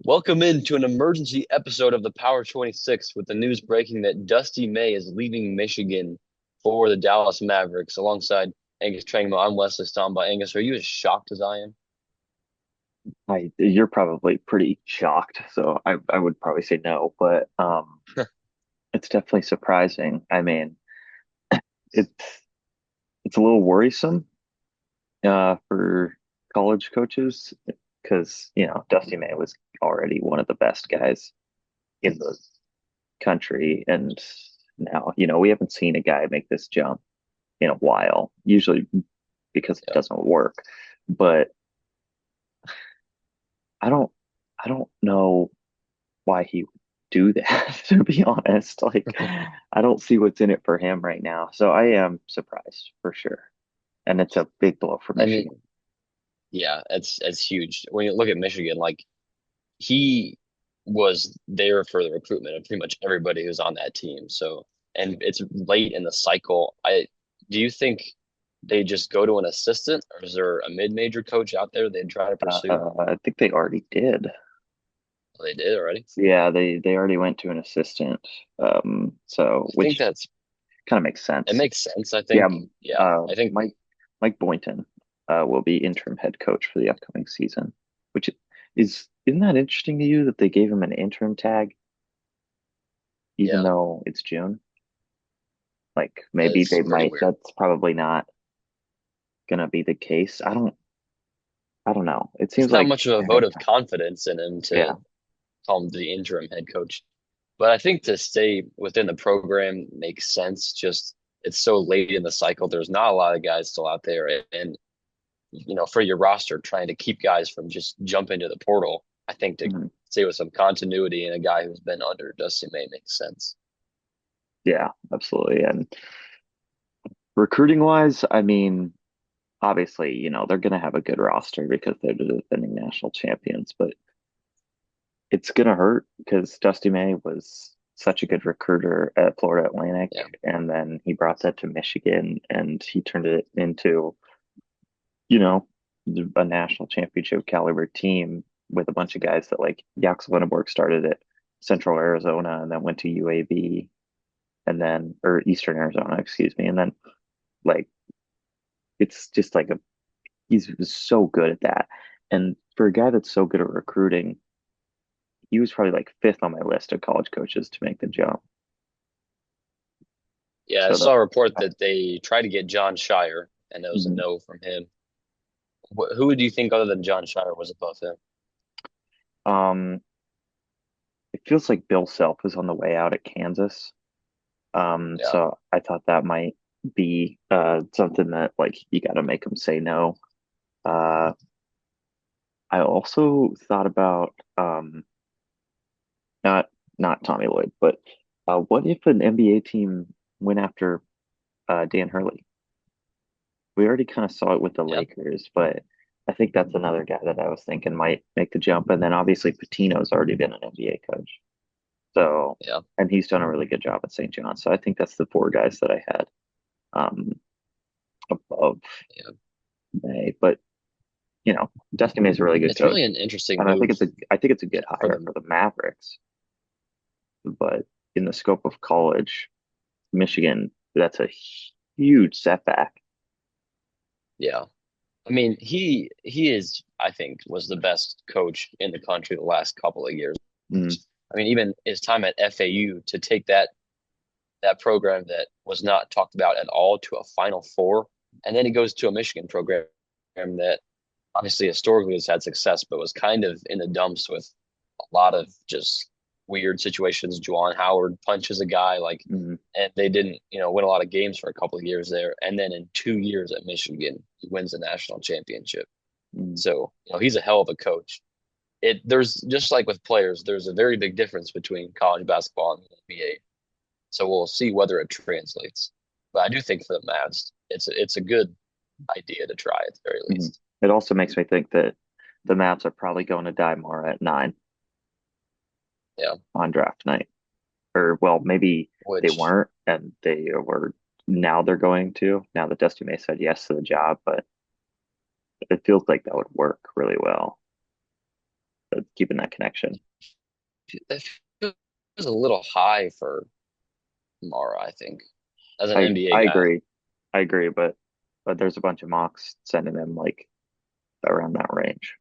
Welcome into an emergency episode of the Power 26 with the news breaking that Dusty May is leaving Michigan for the Dallas Mavericks alongside Angus Trangmo. I'm Wesley Stomba. Angus, are you as shocked as I am? You're probably pretty shocked, so I would probably say no, but it's definitely surprising. I mean, it's it's a little worrisome for college coaches because Dusty May was already one of the best guys in the country, and now we haven't seen a guy make this jump in a while, usually because it Yeah. doesn't work. But I don't I don't know why he would do that, to be honest. Like, I don't see what's in it for him right now. So I am surprised for sure. And it's a big blow for I mean, Michigan. yeah, it's huge. When you look at Michigan, like he was there for the recruitment of pretty much everybody who's on that team. So, and it's late in the cycle. I do you think they just go to an assistant, or is there a mid-major coach out there they'd try to pursue? I think they already did. Oh, they did already. Yeah, they already went to an assistant. So I think which that's kind of makes it sense. makes sense, I Yeah, think. Yeah. I think Mike Boynton will be interim head coach for the upcoming season, which isn't that interesting to you that they gave him an interim tag even yeah, though it's June? Like that maybe is they pretty might, weird. that's probably not gonna be the case. I don't know. It It's seems not like much of a vote of confidence in him yeah. to call him the interim head coach. But I think to stay within the program makes sense. Just it's so late in the cycle. There's not a lot of guys still out there. And for your roster, trying to keep guys from just jumping to the portal, I think to Mhm. stay with some continuity and a guy who's been under Dusty May makes sense. Yeah, absolutely. And recruiting wise, I mean, obviously, they're gonna have a good roster because they're the defending national champions, but it's gonna hurt because Dusty May was such a good recruiter at Florida Atlantic, Yeah. and then he brought that to Michigan and he turned it into, you know, a national championship caliber team with a bunch of guys that like Jax Linneborg started at Central Arizona and then went to UAB and then or Eastern Arizona, excuse me, and then like it's just like he's so good at that. And for a guy that's so good at recruiting, he was probably like fifth on my list of college coaches to make the jump. Yeah, I So that saw a report that they tried to get John Shire, and it was a mhm. no from him. Who do you think other than John Shire was above him? um it feels like Bill Self is on the way out at Kansas. Yeah, So I thought that might be something that like you got to make him say no. Uh, I also thought about not not Tommy Lloyd, but what if an NBA team went after Dan Hurley? We already kind of saw it with the yeah, Lakers, but I think that's another guy that I was thinking might make the jump. And then obviously Patino's already been an NBA coach. So, yeah, and he's done a really good job at St. John. So I think that's the four guys that I had um, above yeah. May. But Dustin May is a really good It's really coach, an interesting and I think move it's a good for hire them. for the Mavericks. But in the scope of college, Michigan, that's a huge setback. Yeah. I mean, he is, I think, was the best coach in the country the last couple of years. Mm, I mean, even his time at FAU to take that program that was not talked about at all to a Final Four, and then he goes to a Michigan program that obviously historically has had success, but was kind of in the dumps with a lot of just weird situations. Juwan Howard punches a guy like, mm, and they didn't, win a lot of games for a couple of years there. And then in 2 years at Michigan, he wins the national championship. mm. So, he's a hell of a coach. There's just like with players, there's a very big difference between college basketball and the NBA. So we'll see whether it translates. But I do think for the Mavs, it's a good idea to try at the very Mm. least. It also makes me think that the Mavs are probably going to die more at 9 Yeah. on draft night. Or, well, maybe they Which weren't, and they were now they're going to, now that Dusty May said yes to the job, but it feels like that would work really well. keeping that connection. That feels a little high for Mara, I think, as an NBA I guy. agree. I agree, but there's a bunch of mocks sending him like around that range.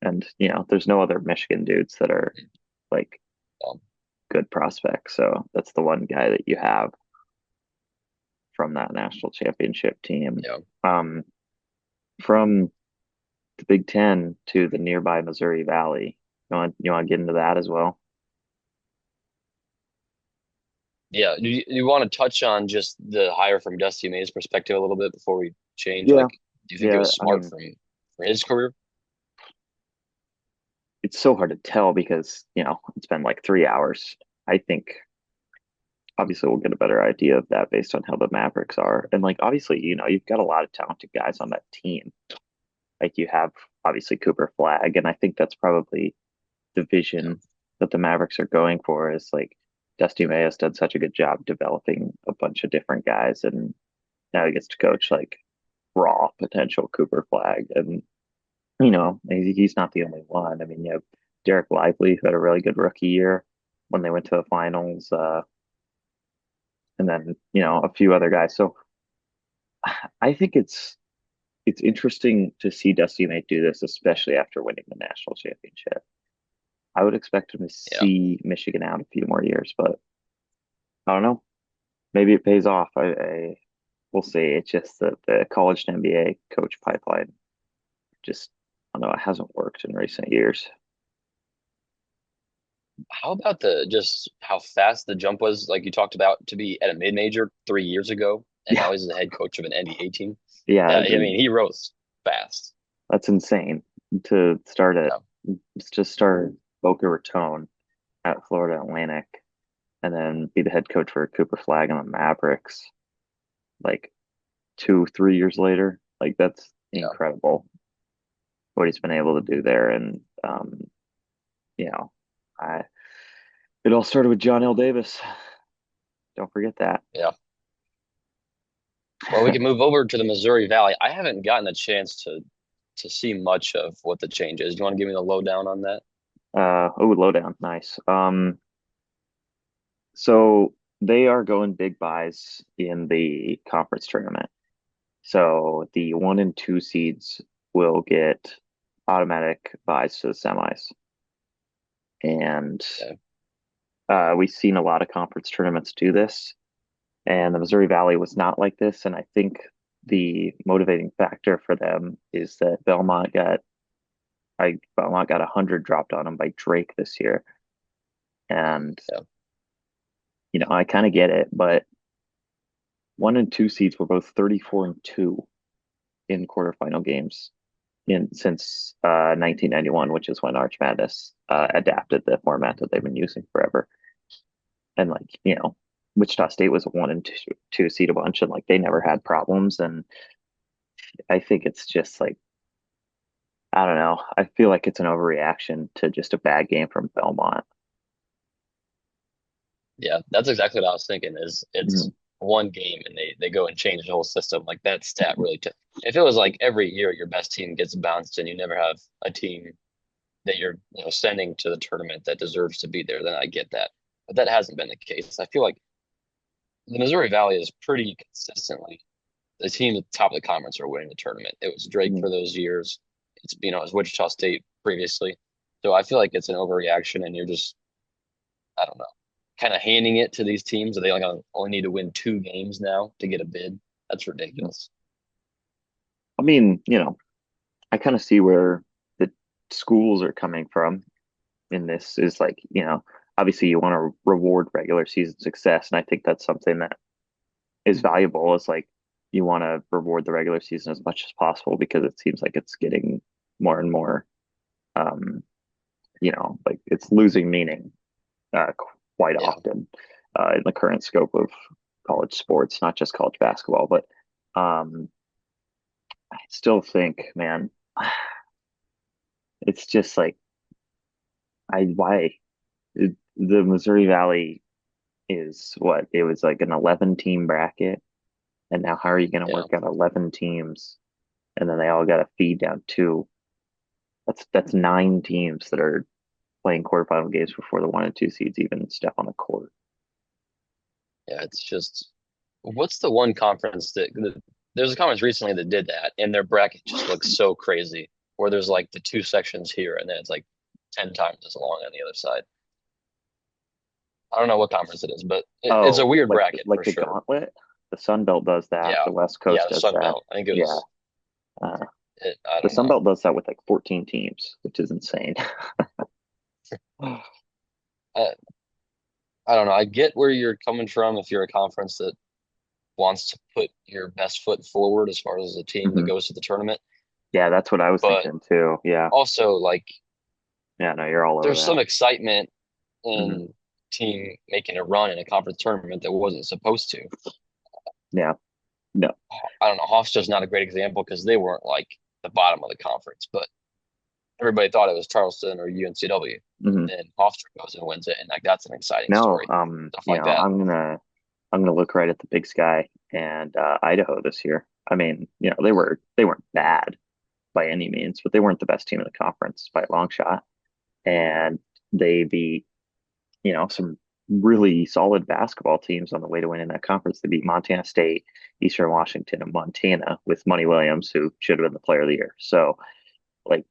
And there's no other Michigan dudes that are like Um, good prospects. So that's the one guy that you have from that national championship team. yeah, Um, from the Big Ten to the nearby Missouri Valley. You want to get into that as well? yeah. Do you want to touch on just the hire from Dusty May's perspective a little bit before we change? Yeah, Like, do you think it yeah. was I smart mean, for his career? it's so hard to tell because it's been like 3 hours. I think obviously we'll get a better idea of that based on how the Mavericks are, and like obviously you've got a lot of talented guys on that team. Like you have obviously Cooper Flag, and I think that's probably the Yeah, vision that the Mavericks are going for is like Dusty May has done such a good job developing a bunch of different guys, and now he gets to coach like raw potential Cooper Flag, and he's not the only one. I mean, you have Derek Lively who had a really good rookie year when they went to the finals, and then a few other guys. So I think it's interesting to see Dusty May do this, especially after winning the national championship. I would expect him to yeah. see Michigan out a few more years, but I don't know. Maybe it pays off. We'll see. It's just that the college and NBA coach pipeline just I don't know, it hasn't worked in recent years. How about the just how fast the jump was, like you talked about, to be at a mid-major 3 years ago, and Yeah, now he's the head coach of an NBA team. yeah, I mean, he rose fast. that's insane to start at Yeah, just start Boca Raton at Florida Atlantic and then be the head coach for Cooper Flag and the Mavericks like 2, 3 years later. Like that's yeah. incredible what he's been able to do there. And you know, I it all started with John L. Davis. Don't forget that. Yeah. Well, we can move over to the Missouri Valley. I haven't gotten a chance to see much of what the change is. Do you want to give me the lowdown on that? Oh, lowdown, nice. So they are going big buys in the conference tournament. So the 1 and 2 seeds will get automatic buys to the semis. And Yeah, we've seen a lot of conference tournaments do this. And the Missouri Valley was not like this. And I think the motivating factor for them is that Belmont got 100 dropped on them by Drake this year. And, yeah, I kind of get it, but 1 and 2 seeds were both 34-2 in quarterfinal games in since 1991, which is when Arch Madness adapted the format that they've been using forever. And like, Wichita State was a 1 and 2 seed a bunch, and like they never had problems. And I think it's just like I don't know. I feel like it's an overreaction to just a bad game from Belmont. yeah. That's exactly what I was thinking. Is it's Mhm. one game and they go and change the whole system. Like that stat really. If it was like every year your best team gets bounced and you never have a team that you're sending to the tournament that deserves to be there, then I get that. But that hasn't been the case. I feel like the Missouri Valley is pretty consistently the team at the top of the conference are winning the tournament. It was Drake Mhm. for those years. It was Wichita State previously. So I feel like it's an overreaction, and you're just I don't know, kind of handing it to these teams that they only need to win 2 games now to get a bid. That's ridiculous. I mean, I kind of see where the schools are coming from in this is like, obviously you want to reward regular season success. And I think that's something that is valuable is like you want to reward the regular season as much as possible because it seems like it's getting more and more, um, like it's losing meaning uh, quite Yeah, often in the current scope of college sports, not just college basketball. But I still think, man, it's just like why the Missouri Valley is what it was like an 11 team bracket, and now how are you going to yeah, work out 11 teams, and then they all got to feed down two? That's nine teams that are playing quarterfinal games before the 1 and 2 seeds even step on the court. Yeah, it's just what's the one conference there's a conference recently that did that, and their bracket just looks so crazy. Where there's like the two sections here, and then it's like 10 times as long on the other side. I don't know what conference it is, but it's a Oh, weird bracket like for the sure. gauntlet. The Sun Belt does that. Yeah, The West yeah, Coast the does Sun that. Belt. I think it Yeah. was. Uh, I the don't Sun know. Belt does that with like 14 teams, which is insane. I, I don't know. I get where you're coming from if you're a conference that wants to put your best foot forward as far as a team that Mhm. goes to the tournament, Yeah, that's what I was but thinking too. Yeah. also like Yeah, no, you're all over there's some that. excitement Hmm. in team making a run in a conference tournament that wasn't supposed to. Yeah. No. I don't know. Hofstra's not a great example because they weren't like the bottom of the conference, but everybody thought it was Charleston or UNCW. Hmm. And then Hofstra goes and wins it, and like that's an exciting No. story. Stuff like that. I'm gonna look right at the Big Sky and Idaho this year. I mean, they weren't bad by any means, but they weren't the best team in the conference by a long shot. And they beat, some really solid basketball teams on the way to winning that conference. They beat Montana State, Eastern Washington, and Montana with Money Williams, who should have been the player of the year. So, like,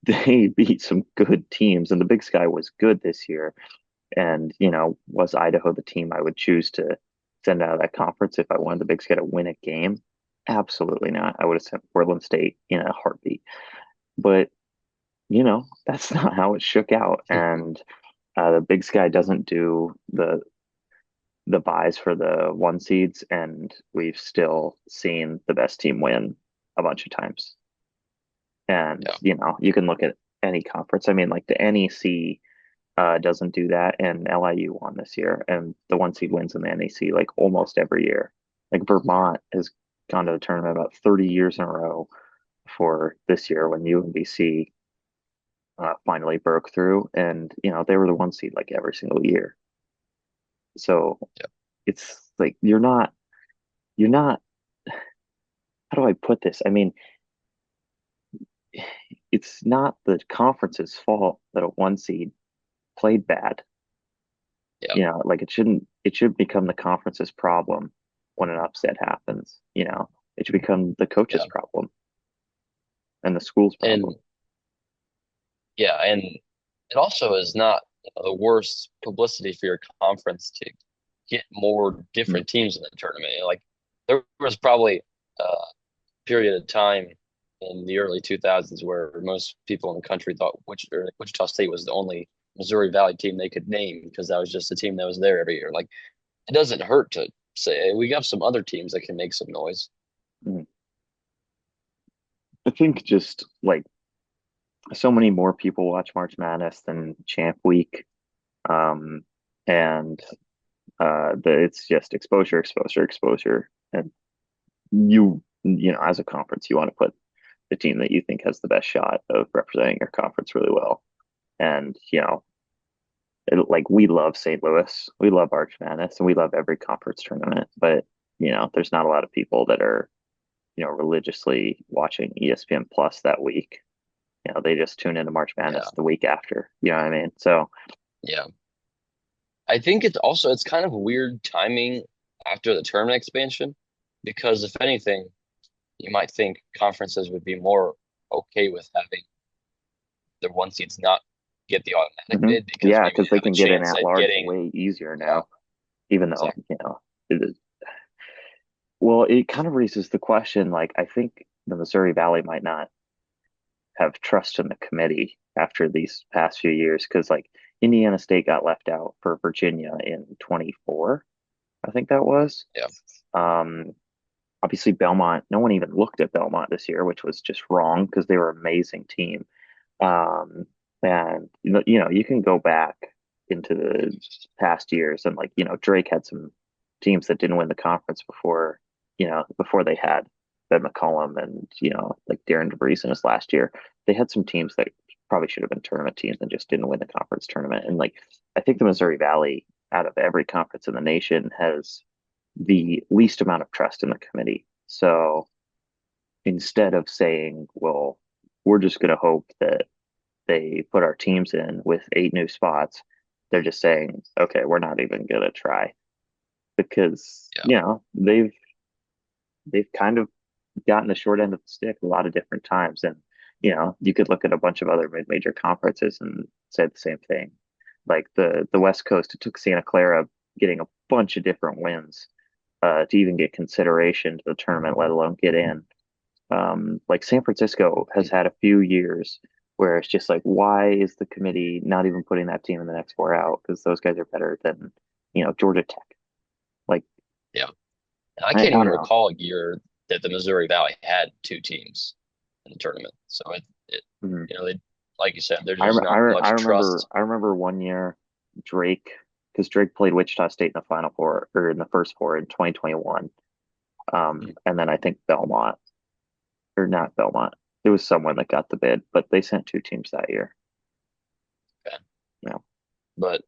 they beat some good teams, and the Big Sky was good this year. And, was Idaho the team I would choose to send out of that conference if I wanted the Big Sky to win a game? Absolutely not. I would have sent Portland State in a heartbeat. But, that's not how it shook out. And the Big Sky doesn't do the buys for the one seeds, and we've still seen the best team win a bunch of times. And, Yeah, you can look at any conference. I mean, like the NEC doesn't do that, and LIU won this year, and the one seed wins in the NEC like almost every year. Like Vermont has gone to the tournament about 30 years in a row for this year when UMBC finally broke through, and they were the one seed like every single year. So yeah, it's like you're not. How do I put this? I mean, it's not the conference's fault that a one seed played bad. yeah, Like it should become the conference's problem when an upset happens. It should become the coach's yeah. problem and the school's And problem. yeah, and it also is not the worst publicity for your conference to get more Mm. different teams in the tournament. Like there was probably a period of time in the early 2000s where most people in the country thought Wichita State was the only Missouri Valley team they could name because that was just the team that was there every year. Like it doesn't hurt to say, hey, we have some other teams that can make some noise. Mm. I think just like so many more people watch March Madness than Champ Week. Um, and it's just exposure, exposure, exposure. And as a conference, you want to put the team that you think has the best shot of representing your conference really well. And, like we love St. Louis, we love Arch Madness, and we love every conference tournament. But, there's not a lot of people that are, religiously watching ESPN Plus that week. They just tune into March Yeah, Madness the week after. You know what I mean? So, yeah. I think it's kind of weird timing after the tournament expansion because if anything, you might think conferences would be more okay with having the one seeds not get the automatic mhm. bid because Yeah, maybe because they they have a can get in chance at at large getting way easier yeah, now, even though, exactly. it is, well, it kind of raises the question, like, I think the Missouri Valley might not have trust in the committee after these past few years because, like, Indiana State got left out for Virginia in 24, I think that was. Yeah. Um, Obviously, Belmont, no one even looked at Belmont this year, which was just wrong because they were an amazing team. Um, and you can go back into the past years and like, Drake had some teams that didn't win the conference before they had Ben McCollum and, like Darren DeVries in his last year. They had some teams that probably should have been tournament teams and just didn't win the conference tournament. And like, I think the Missouri Valley, out of every conference in the nation, has the least amount of trust in the committee. So instead of saying, well, we're just going to hope that they put our teams in with 8 new spots. They're just saying, okay, we're not even going to try because, Yeah. they've kind of gotten the short end of the stick a lot of different times. And, you could look at a bunch of other mid-major conferences and say the same thing. Like the West Coast, it took Santa Clara getting a bunch of different wins to even get consideration to the tournament, let alone get in. Like San Francisco has had a few years where it's just like, why is the committee not even putting that team in the next four out? Because those guys are better than, Georgia Tech. Like, Yeah. And I I can't don't even know. recall a year that the Missouri Valley had two teams in the tournament. So it Mhm. they, like you said, there's I, just rem- I, not re- I much remember trust. I remember one year Drake, because Drake played Wichita State in the Final Four or in the first four in 2021. Hmm. And then I think Belmont or not Belmont. It was someone that got the bid, but they sent two teams that year. Okay. Yeah. But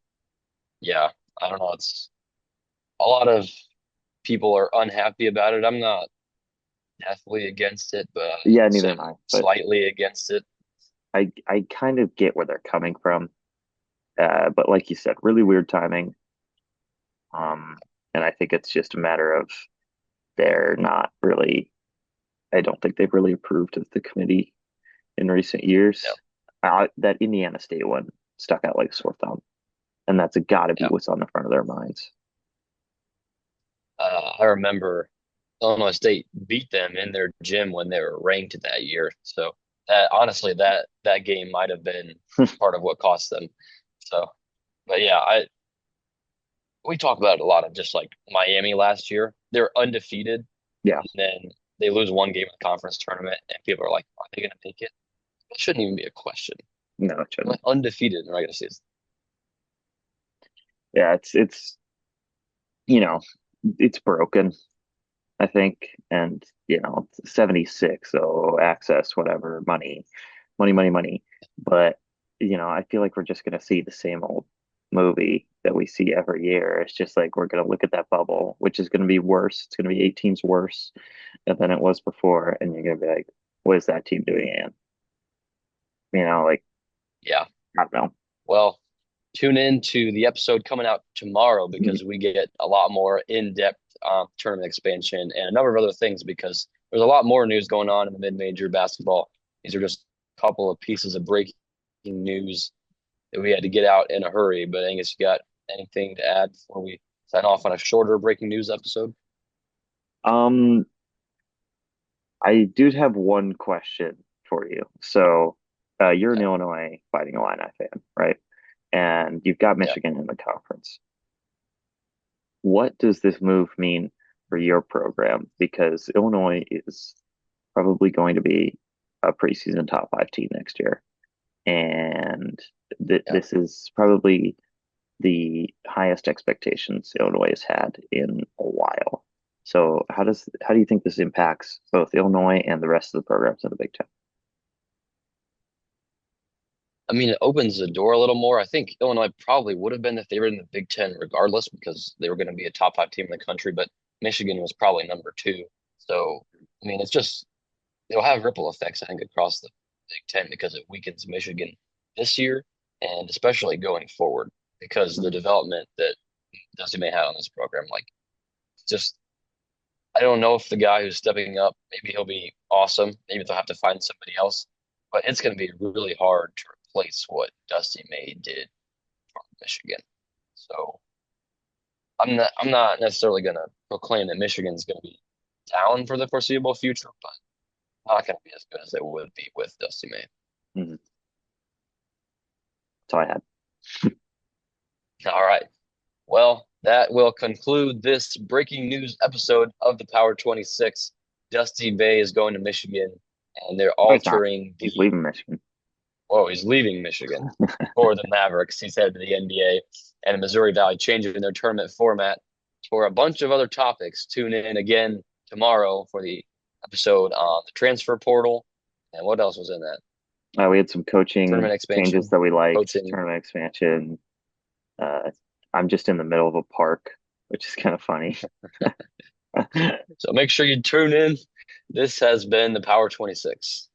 yeah, I don't know. It's a lot of people are unhappy about it. I'm not definitely against it, but I Yeah, would say neither am I'm I. But slightly against it. I kind of get where they're coming from. But like you said, really weird timing. Um, and I think it's just a matter of they're not really, I don't think they've really approved of the committee in recent Yeah, years. That Indiana State one stuck out like a sore thumb, and that's got to be yeah. what's on the front of their minds. I remember Illinois State beat them in their gym when they were ranked that year. So that honestly, that game might have been part of what cost them. So, but yeah, I we talk about it a lot of just like Miami last year. They're undefeated, Yeah, and then they lose one game in the conference tournament, and people are like, "Are they going to make it?" It shouldn't even be a question. no, it They're shouldn't. undefeated in the regular season. Yeah, it's you know, it's broken, I think, and it's 76, so access, whatever, money, money, money, money. But I feel like we're just gonna see the same old movie that we see every year. It's just like we're gonna look at that bubble, which is gonna be worse. It's gonna be 8 teams worse than it was before, and you're gonna be like, what is that team doing? And like Yeah. I don't know. Well, tune in to the episode coming out tomorrow Mhm. because we get a lot more in-depth tournament expansion and a number of other things because there's a lot more news going on in the mid-major basketball. These are just a couple of pieces of breaking news that we had to get out in a hurry. But Angus, you got anything to add before we sign off on a shorter breaking news episode? Um, I do have one question for you. So, you're an Okay. Illinois Fighting Illini fan, right? And you've got Yeah. Michigan in the conference. What does this move mean for your program? Because Illinois is probably going to be a preseason top five team next year. And Yeah. this is probably the highest expectations Illinois has had in a while. So how do you think this impacts both Illinois and the rest of the programs in the Big Ten? I mean, it opens the door a little more. I think Illinois probably would have been the favorite in the Big Ten regardless because they were going to be a top five team in the country, but Michigan was probably number two. So, I mean, it's just, it'll have ripple effects, I think, across the Big Ten because it weakens Michigan this year and especially going forward because the Mhm. development that Dusty May had on this program, like, just, I don't know if the guy who's stepping up, maybe he'll be awesome. Maybe they'll have to find somebody else, but it's going to be really hard to replace what Dusty May did from Michigan. So I'm not necessarily going to proclaim that Michigan's going to be down for the foreseeable future, but not going to be as good as they would be with Dusty May. Mhm. That's all I had. All right. Well, that will conclude this breaking news episode of the Power 26. Dusty May is going to Michigan, and they're No, he's not. altering He's the. leaving Michigan. Oh, he's leaving Michigan for the Mavericks. He's headed to the NBA, and Missouri Valley changing their tournament format for a bunch of other topics. Tune in again tomorrow for the episode on the transfer portal. And what else was in that? We had some coaching Tournament changes expansion, that we liked, coaching. tournament expansion. Uh, I'm just in the middle of a park, which is kind of funny. So make sure you tune in. This has been the Power 26.